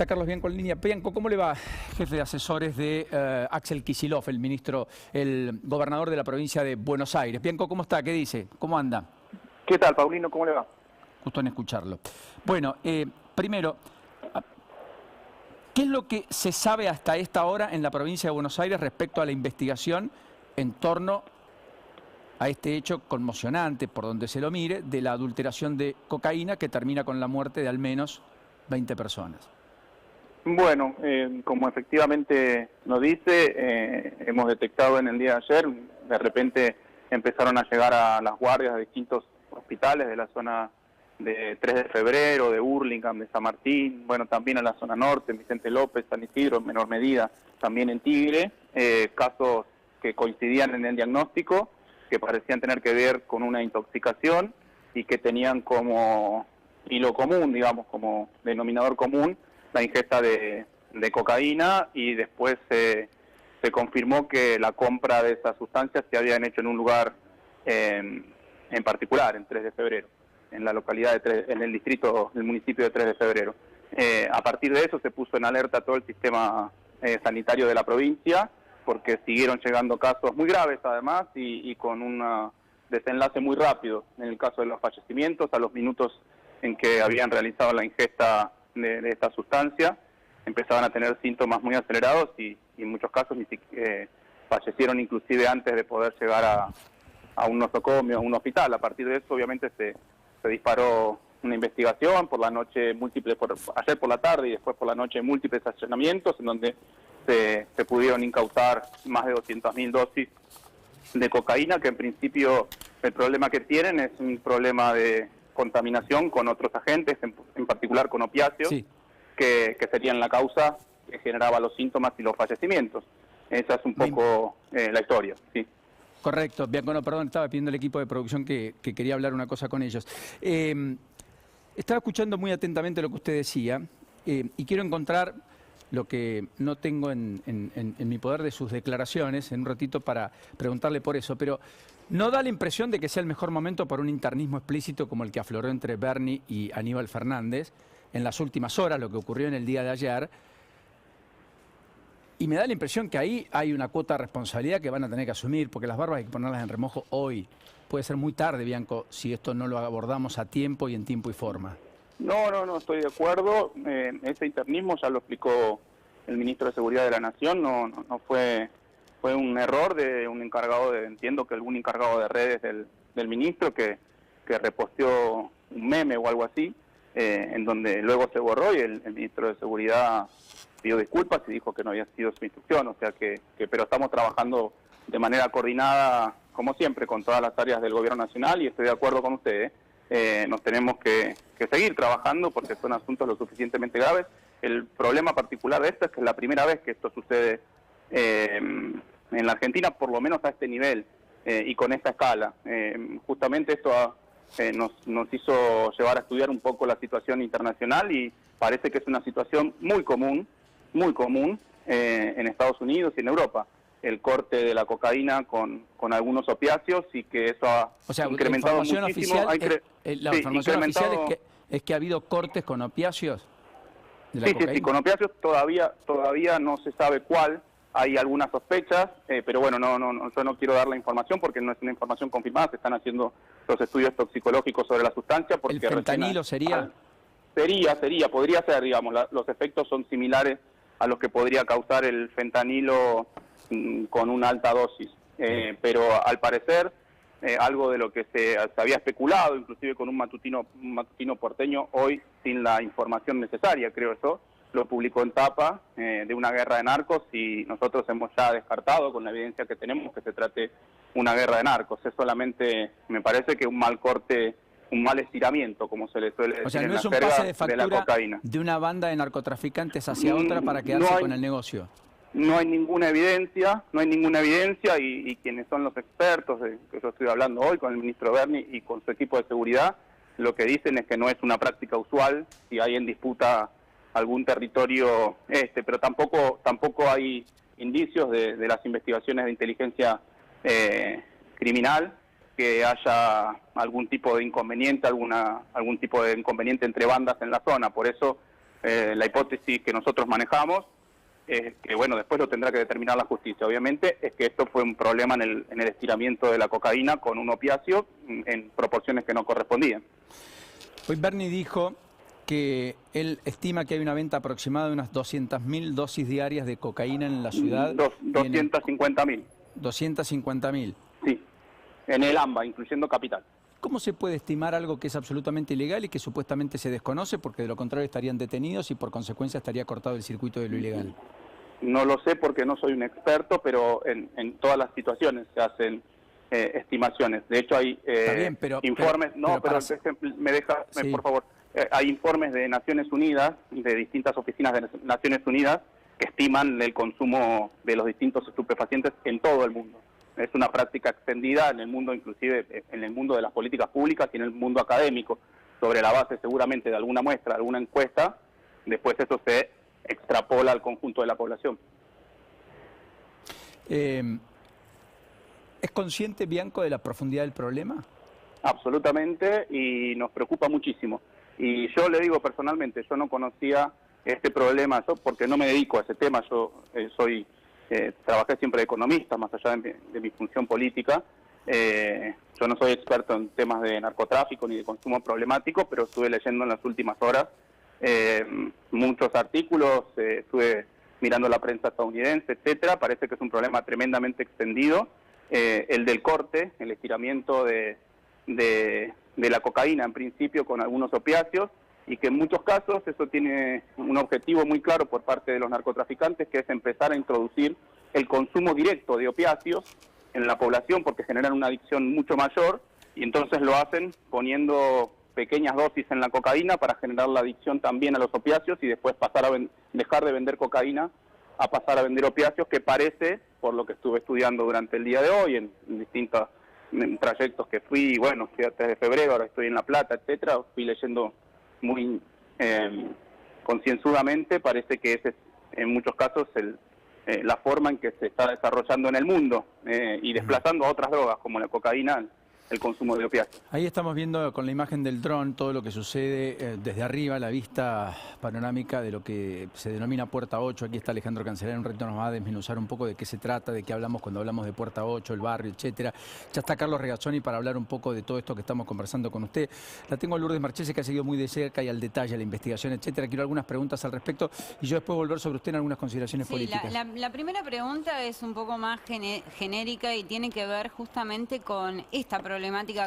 Está Carlos Bianco en línea. Bianco, ¿cómo le va, jefe de asesores de Axel Kicillof, el gobernador de la provincia de Buenos Aires? Bianco, ¿cómo está? ¿Qué dice? ¿Cómo anda? ¿Qué tal, Paulino? ¿Cómo le va? Gusto en escucharlo. Bueno, primero, ¿qué es lo que se sabe hasta esta hora en la provincia de Buenos Aires respecto a la investigación en torno a este hecho conmocionante, por donde se lo mire, de la adulteración de cocaína que termina con la muerte de al menos 20 personas? Bueno, como efectivamente nos dice, hemos detectado en el día de ayer, de repente empezaron a llegar a las guardias de distintos hospitales de la zona de 3 de Febrero, de Hurlingham, de San Martín, bueno, también a la zona norte, Vicente López, San Isidro, en menor medida, también en Tigre, casos que coincidían en el diagnóstico, que parecían tener que ver con una intoxicación y que tenían como hilo común, digamos, como denominador común, la ingesta de cocaína, y después se confirmó que la compra de esas sustancias se habían hecho en un lugar en particular, en 3 de Febrero, en la localidad en el distrito, el municipio de 3 de Febrero. A partir de eso se puso en alerta todo el sistema sanitario de la provincia, porque siguieron llegando casos muy graves además y con un desenlace muy rápido. En el caso de los fallecimientos, a los minutos en que habían realizado la ingesta de esta sustancia, empezaban a tener síntomas muy acelerados y en muchos casos fallecieron inclusive antes de poder llegar a un nosocomio, a un hospital. A partir de eso obviamente se disparó una investigación por la noche, ayer por la tarde y después por la noche, múltiples allanamientos en donde se pudieron incautar más de 200.000 dosis de cocaína, que en principio el problema que tienen es un problema de contaminación con otros agentes, en particular con opiáceos, sí, que serían la causa que generaba los síntomas y los fallecimientos. Esa es un poco la historia, sí. Correcto. Bianco, no, perdón, estaba pidiendo al equipo de producción que quería hablar una cosa con ellos. Estaba escuchando muy atentamente lo que usted decía y quiero encontrar lo que no tengo en mi poder de sus declaraciones en un ratito para preguntarle por eso, pero ¿no da la impresión de que sea el mejor momento para un internismo explícito como el que afloró entre Bernie y Aníbal Fernández en las últimas horas, lo que ocurrió en el día de ayer? Y me da la impresión que ahí hay una cuota de responsabilidad que van a tener que asumir, porque las barbas hay que ponerlas en remojo hoy. Puede ser muy tarde, Bianco, si esto no lo abordamos a tiempo y en tiempo y forma. No, estoy de acuerdo. Ese internismo ya lo explicó el ministro de Seguridad de la Nación, no fue un error de un encargado entiendo que algún encargado de redes del ministro que reposteó un meme o algo así, en donde luego se borró y el ministro de Seguridad pidió disculpas y dijo que no había sido su instrucción, o sea pero estamos trabajando de manera coordinada, como siempre, con todas las áreas del gobierno nacional, y estoy de acuerdo con ustedes. Nos tenemos que seguir trabajando porque son asuntos lo suficientemente graves. El problema particular de esto es que es la primera vez que esto sucede en la Argentina, por lo menos a este nivel y con esta escala. Justamente esto nos hizo llevar a estudiar un poco la situación internacional y parece que es una situación muy común en Estados Unidos y en Europa. El corte de la cocaína con algunos opiáceos, y que eso ha incrementado muchísimo. La información oficial es que ha habido cortes con opiáceos de la cocaína. Sí, con opiáceos todavía no se sabe cuál. Hay algunas sospechas, pero bueno, yo no quiero dar la información porque no es una información confirmada. Se están haciendo los estudios toxicológicos sobre la sustancia. Porque ¿el fentanilo sería? Podría ser, digamos, los efectos son similares a los que podría causar el fentanilo con una alta dosis, pero al parecer algo de lo que se había especulado, inclusive con un matutino porteño, hoy sin la información necesaria, creo yo, lo publicó en tapa, de una guerra de narcos, y nosotros hemos ya descartado con la evidencia que tenemos que se trate una guerra de narcos. Es solamente, me parece que un mal corte, un mal estiramiento, como se le suele decir. O sea, no en es un la pase de de la factura cocaína de una banda de narcotraficantes hacia otra para quedarse con el negocio. No hay ninguna evidencia, y quienes son los expertos de que yo estoy hablando hoy con el ministro Bernie y con su equipo de seguridad, lo que dicen es que no es una práctica usual si hay en disputa algún territorio pero tampoco hay indicios de las investigaciones de inteligencia criminal que haya algún tipo de inconveniente, algún tipo de inconveniente entre bandas en la zona. Por eso La hipótesis que nosotros manejamos, que bueno, después lo tendrá que determinar la justicia, obviamente, es que esto fue un problema en el estiramiento de la cocaína con un opiáceo en proporciones que no correspondían. Hoy Bernie dijo que él estima que hay una venta aproximada de unas 200.000 dosis diarias de cocaína en la ciudad. 250.000. 250.000. Sí, en el AMBA, incluyendo Capital. ¿Cómo se puede estimar algo que es absolutamente ilegal y que supuestamente se desconoce, porque de lo contrario estarían detenidos y por consecuencia estaría cortado el circuito de lo ilegal? No lo sé porque no soy un experto, pero en todas las situaciones se hacen estimaciones. De hecho hay informes, por favor, hay informes de Naciones Unidas, de distintas oficinas de Naciones Unidas, que estiman el consumo de los distintos estupefacientes en todo el mundo. Es una práctica extendida en el mundo, inclusive en el mundo de las políticas públicas y en el mundo académico, sobre la base seguramente de alguna muestra, de alguna encuesta. Después eso se extrapola al conjunto de la población. ¿Es consciente, Bianco, de la profundidad del problema? Absolutamente, y nos preocupa muchísimo. Y yo le digo personalmente, yo no conocía este problema, yo porque no me dedico a ese tema, yo trabajé siempre de economista, más allá de mi función política. Yo no soy experto en temas de narcotráfico ni de consumo problemático, pero estuve leyendo en las últimas horas muchos artículos, estuve mirando la prensa estadounidense, etcétera. Parece que es un problema tremendamente extendido. El del corte, el estiramiento de la cocaína en principio con algunos opiáceos, y que en muchos casos eso tiene un objetivo muy claro por parte de los narcotraficantes, que es empezar a introducir el consumo directo de opiáceos en la población porque generan una adicción mucho mayor, y entonces lo hacen poniendo pequeñas dosis en la cocaína para generar la adicción también a los opiáceos y después pasar a dejar de vender cocaína a pasar a vender opiáceos, que parece, por lo que estuve estudiando durante el día de hoy, en distintos trayectos que fui, bueno, fui desde febrero, ahora estoy en La Plata, etcétera, fui leyendo muy concienzudamente, parece que ese es en muchos casos la forma en que se está desarrollando en el mundo y desplazando a otras drogas como la cocaína, el consumo de opiáceos. Ahí estamos viendo con la imagen del dron todo lo que sucede desde arriba, la vista panorámica de lo que se denomina Puerta 8. Aquí está Alejandro Cancelar, un reto nos va a desmenuzar un poco de qué se trata, de qué hablamos cuando hablamos de Puerta 8, el barrio, etcétera. Ya está Carlos Regazzoni para hablar un poco de todo esto que estamos conversando con usted. La tengo a Lourdes Marchese, que ha seguido muy de cerca y al detalle la investigación, etcétera. Quiero algunas preguntas al respecto y yo después volver sobre usted en algunas consideraciones políticas. La primera pregunta es un poco más genérica y tiene que ver justamente con esta problemática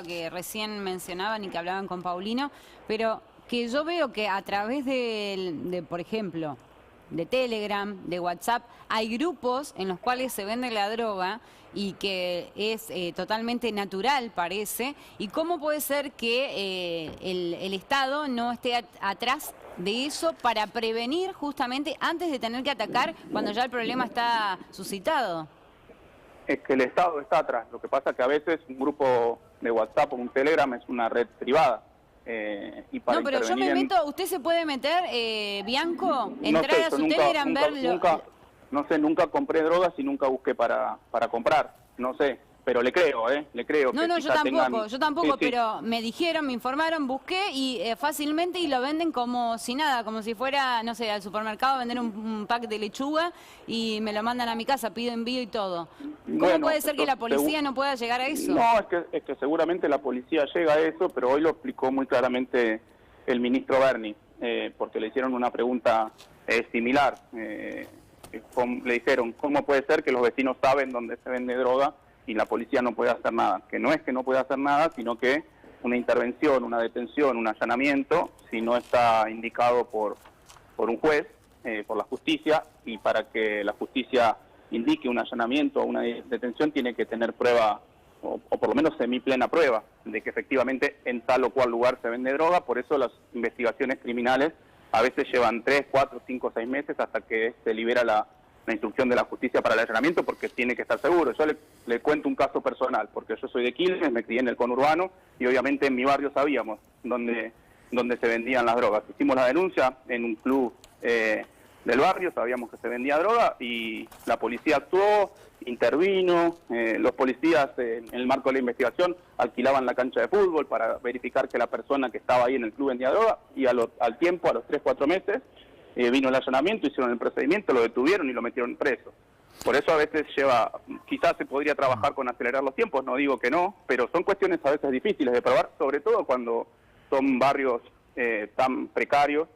que recién mencionaban y que hablaban con Paulino, pero que yo veo que a través por ejemplo, de Telegram, de WhatsApp, hay grupos en los cuales se vende la droga y que es totalmente natural, parece. ¿Y cómo puede ser que el Estado no esté atrás de eso para prevenir justamente antes de tener que atacar cuando ya el problema está suscitado? Es que el Estado está atrás. Lo que pasa es que a veces un grupo de WhatsApp o un Telegram es una red privada. Y para no, pero yo me meto, ¿usted se puede meter, Bianco? Entrar a su Telegram, verlo. Nunca compré drogas y nunca busqué para comprar. No sé, pero le creo, le creo. No, yo tampoco, sí. Pero me dijeron, me informaron, busqué y fácilmente y lo venden como si nada, como si fuera, no sé, al supermercado a vender un pack de lechuga y me lo mandan a mi casa, pido envío y todo. ¿Cómo puede ser que la policía no pueda llegar a eso? No, es que seguramente la policía llega a eso, pero hoy lo explicó muy claramente el ministro Bernie, porque le hicieron una pregunta similar. Le dijeron, ¿cómo puede ser que los vecinos saben dónde se vende droga y la policía no puede hacer nada? Que no es que no puede hacer nada, sino que una intervención, una detención, un allanamiento, si no está indicado por un juez, por la justicia, y para que la justicia indique un allanamiento o una detención tiene que tener prueba, o por lo menos semiplena prueba, de que efectivamente en tal o cual lugar se vende droga. Por eso las investigaciones criminales a veces llevan 3, 4, 5, 6 meses hasta que se libera la instrucción de la justicia para el allanamiento, porque tiene que estar seguro. Yo le cuento un caso personal, porque yo soy de Quilmes, me crié en el conurbano y obviamente en mi barrio sabíamos dónde se vendían las drogas. Hicimos la denuncia en un club del barrio, sabíamos que se vendía droga y la policía actuó intervino, los policías en el marco de la investigación alquilaban la cancha de fútbol para verificar que la persona que estaba ahí en el club vendía droga, y al tiempo, a los 3-4 meses, vino el allanamiento, hicieron el procedimiento, lo detuvieron y lo metieron preso. Por eso a veces quizás se podría trabajar con acelerar los tiempos, no digo que no, pero son cuestiones a veces difíciles de probar, sobre todo cuando son barrios tan precarios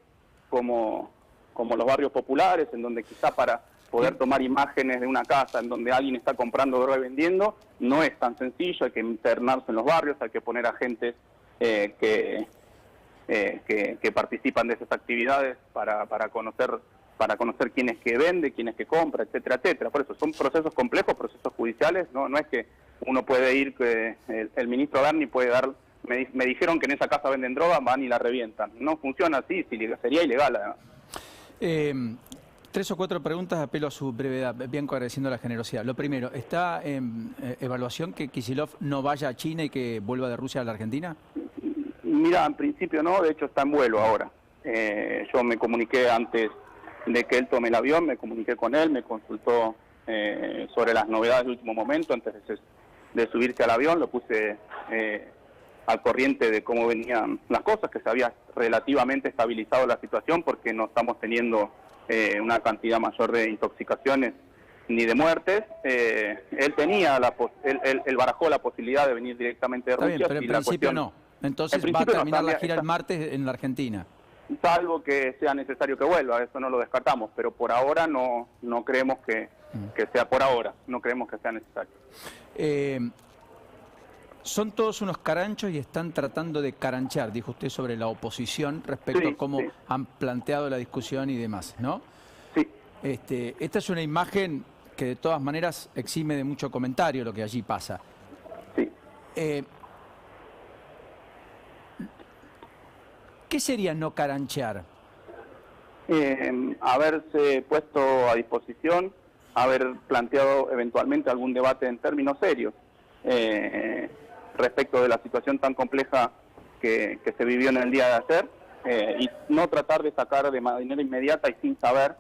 como los barrios populares, en donde quizá para poder tomar imágenes de una casa en donde alguien está comprando droga y vendiendo, no es tan sencillo, hay que internarse en los barrios, hay que poner agentes que participan de esas actividades para conocer quién es que vende, quién es que compra, etcétera, etcétera. Por eso son procesos complejos, procesos judiciales, no es que uno puede ir, que el ministro Berni puede dar, me dijeron que en esa casa venden droga, van y la revientan. No funciona así, sería ilegal además. 3 o 4 preguntas, apelo a su brevedad, Bianco, agradeciendo la generosidad. Lo primero, ¿está en evaluación que Kicillof no vaya a China y que vuelva de Rusia a la Argentina? Mira, en principio no, de hecho está en vuelo ahora. Yo me comuniqué antes de que él tome el avión, me comuniqué con él, me consultó sobre las novedades de último momento antes de subirse al avión, lo puse al corriente de cómo venían las cosas, que se había relativamente estabilizado la situación porque no estamos teniendo una cantidad mayor de intoxicaciones ni de muertes. Él tenía él barajó la posibilidad de venir directamente de Rusia. Está bien, pero en principio no. Entonces va a terminar la gira el martes en la Argentina. Salvo que sea necesario que vuelva, eso no lo descartamos, pero por ahora no creemos que sea por ahora, no creemos que sea necesario. Son todos unos caranchos y están tratando de caranchar, dijo usted, sobre la oposición respecto a cómo han planteado la discusión y demás, ¿no? Sí. Esta es una imagen que de todas maneras exime de mucho comentario lo que allí pasa. Sí. ¿Qué sería no caranchear? Haberse puesto a disposición, haber planteado eventualmente algún debate en términos serios respecto de la situación tan compleja que se vivió en el día de ayer, y no tratar de sacar de manera inmediata y sin saber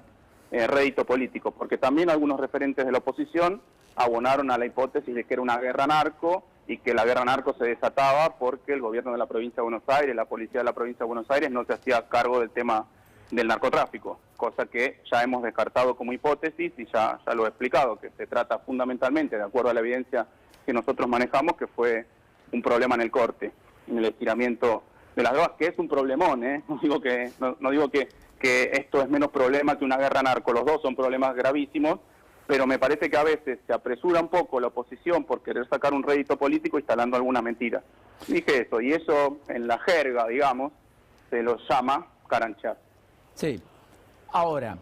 rédito político, porque también algunos referentes de la oposición abonaron a la hipótesis de que era una guerra narco y que la guerra narco se desataba porque el gobierno de la provincia de Buenos Aires, la policía de la provincia de Buenos Aires no se hacía cargo del tema del narcotráfico, cosa que ya hemos descartado como hipótesis y ya lo he explicado, que se trata fundamentalmente, de acuerdo a la evidencia que nosotros manejamos, que fue un problema en el corte, en el estiramiento de las drogas, que es un problemón, no digo que esto es menos problema que una guerra narco, los dos son problemas gravísimos, pero me parece que a veces se apresura un poco la oposición por querer sacar un rédito político instalando alguna mentira. Dije eso, y eso en la jerga, digamos, se lo llama caranchar. Sí. Ahora,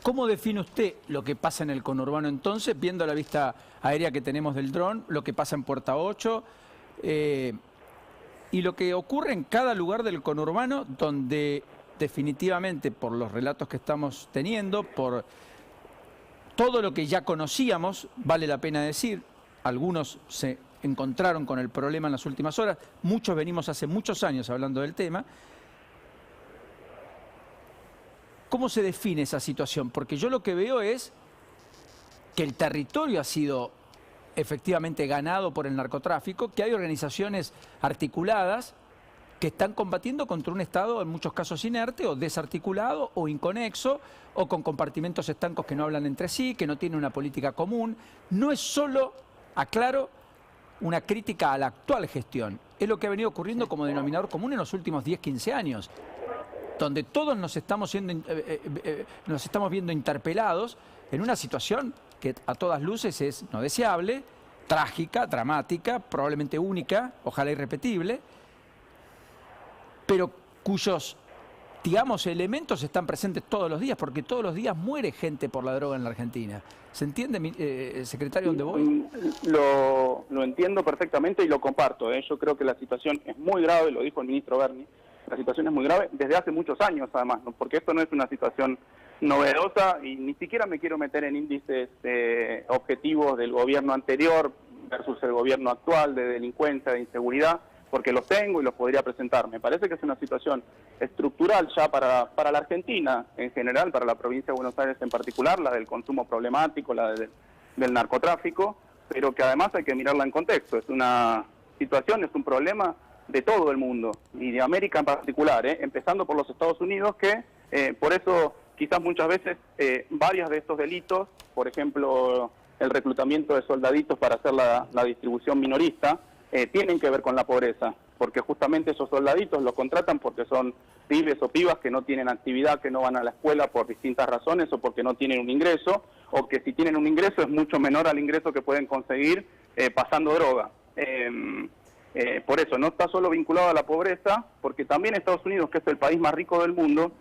¿cómo define usted lo que pasa en el conurbano entonces, viendo la vista aérea que tenemos del dron, lo que pasa en Puerta 8 y lo que ocurre en cada lugar del conurbano, donde definitivamente, por los relatos que estamos teniendo, por todo lo que ya conocíamos, vale la pena decir, algunos se encontraron con el problema en las últimas horas, muchos venimos hace muchos años hablando del tema. ¿Cómo se define esa situación? Porque yo lo que veo es que el territorio ha sido efectivamente ganado por el narcotráfico, que hay organizaciones articuladas que están combatiendo contra un Estado en muchos casos inerte o desarticulado o inconexo o con compartimentos estancos que no hablan entre sí, que no tienen una política común. No es solo, aclaro, una crítica a la actual gestión. Es lo que ha venido ocurriendo como denominador común en los últimos 10, 15 años, donde todos nos estamos viendo interpelados en una situación que a todas luces es no deseable, trágica, dramática, probablemente única, ojalá irrepetible, pero cuyos, digamos, elementos están presentes todos los días, porque todos los días muere gente por la droga en la Argentina. ¿Se entiende, secretario, dónde voy? Lo entiendo perfectamente y lo comparto. Yo creo que la situación es muy grave, lo dijo el ministro Berni, la situación es muy grave desde hace muchos años además, ¿no? Porque esto no es una situación novedosa y ni siquiera me quiero meter en índices objetivos del gobierno anterior versus el gobierno actual de delincuencia, de inseguridad, porque los tengo y los podría presentar. Me parece que es una situación estructural ya para la Argentina en general, para la provincia de Buenos Aires en particular, la del consumo problemático, la del narcotráfico, pero que además hay que mirarla en contexto. Es una situación, es un problema de todo el mundo, y de América en particular, empezando por los Estados Unidos, que por eso quizás muchas veces varios de estos delitos, por ejemplo el reclutamiento de soldaditos para hacer la distribución minorista, tienen que ver con la pobreza, porque justamente esos soldaditos los contratan porque son pibes o pibas que no tienen actividad, que no van a la escuela por distintas razones o porque no tienen un ingreso, o que si tienen un ingreso es mucho menor al ingreso que pueden conseguir pasando droga. Por eso no está solo vinculado a la pobreza, porque también Estados Unidos, que es el país más rico del mundo,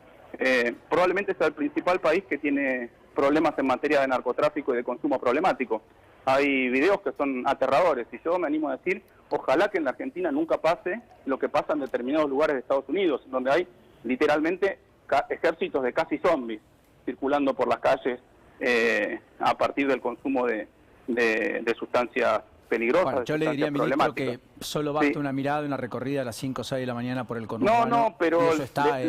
probablemente sea el principal país que tiene problemas en materia de narcotráfico y de consumo problemático. Hay videos que son aterradores, y yo me animo a decir, ojalá que en la Argentina nunca pase lo que pasa en determinados lugares de Estados Unidos, donde hay literalmente ejércitos de casi zombies circulando por las calles a partir del consumo de sustancias peligrosas. Bueno, yo le diría, ministro, que solo basta una mirada, una recorrida a las 5 o 6 de la mañana por el conurbano. No, pero eso está,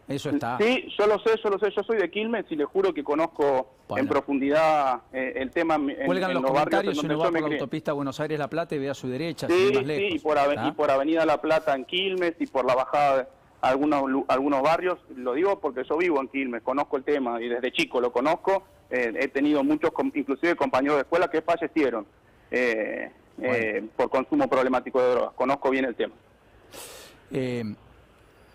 eso está. Sí, yo lo sé, yo soy de Quilmes y le juro que conozco en profundidad el tema Cuelgan los comentarios, si uno va por la autopista Buenos Aires-La Plata y ve a su derecha, sí, más lejos. Sí, y por Avenida La Plata en Quilmes y por la bajada de algunos barrios, lo digo porque yo vivo en Quilmes, conozco el tema y desde chico lo conozco, he tenido muchos, inclusive compañeros de escuela que fallecieron por consumo problemático de drogas, conozco bien el tema.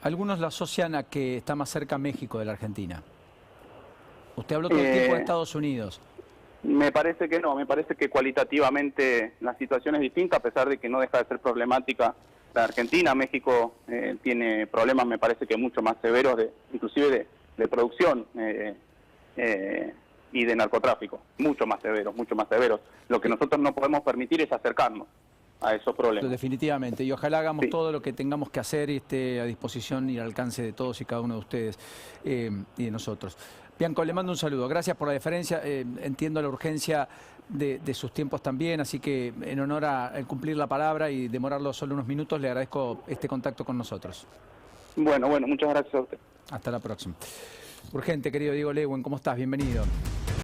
Algunos lo asocian a que está más cerca México de la Argentina. Usted habló todo el tiempo de Estados Unidos. Me parece que no, me parece que cualitativamente la situación es distinta, a pesar de que no deja de ser problemática la Argentina. México tiene problemas, me parece que mucho más severos, inclusive de producción y de narcotráfico, mucho más severos, mucho más severos. Lo que nosotros no podemos permitir es acercarnos a esos problemas. Definitivamente, y ojalá hagamos todo lo que tengamos que hacer y esté a disposición y al alcance de todos y cada uno de ustedes y de nosotros. Bianco, le mando un saludo. Gracias por la deferencia. Entiendo la urgencia de sus tiempos también, así que en honor a cumplir la palabra y demorarlo solo unos minutos, le agradezco este contacto con nosotros. Bueno, muchas gracias a usted. Hasta la próxima. Urgente, querido Diego Lewin, ¿cómo estás? Bienvenido.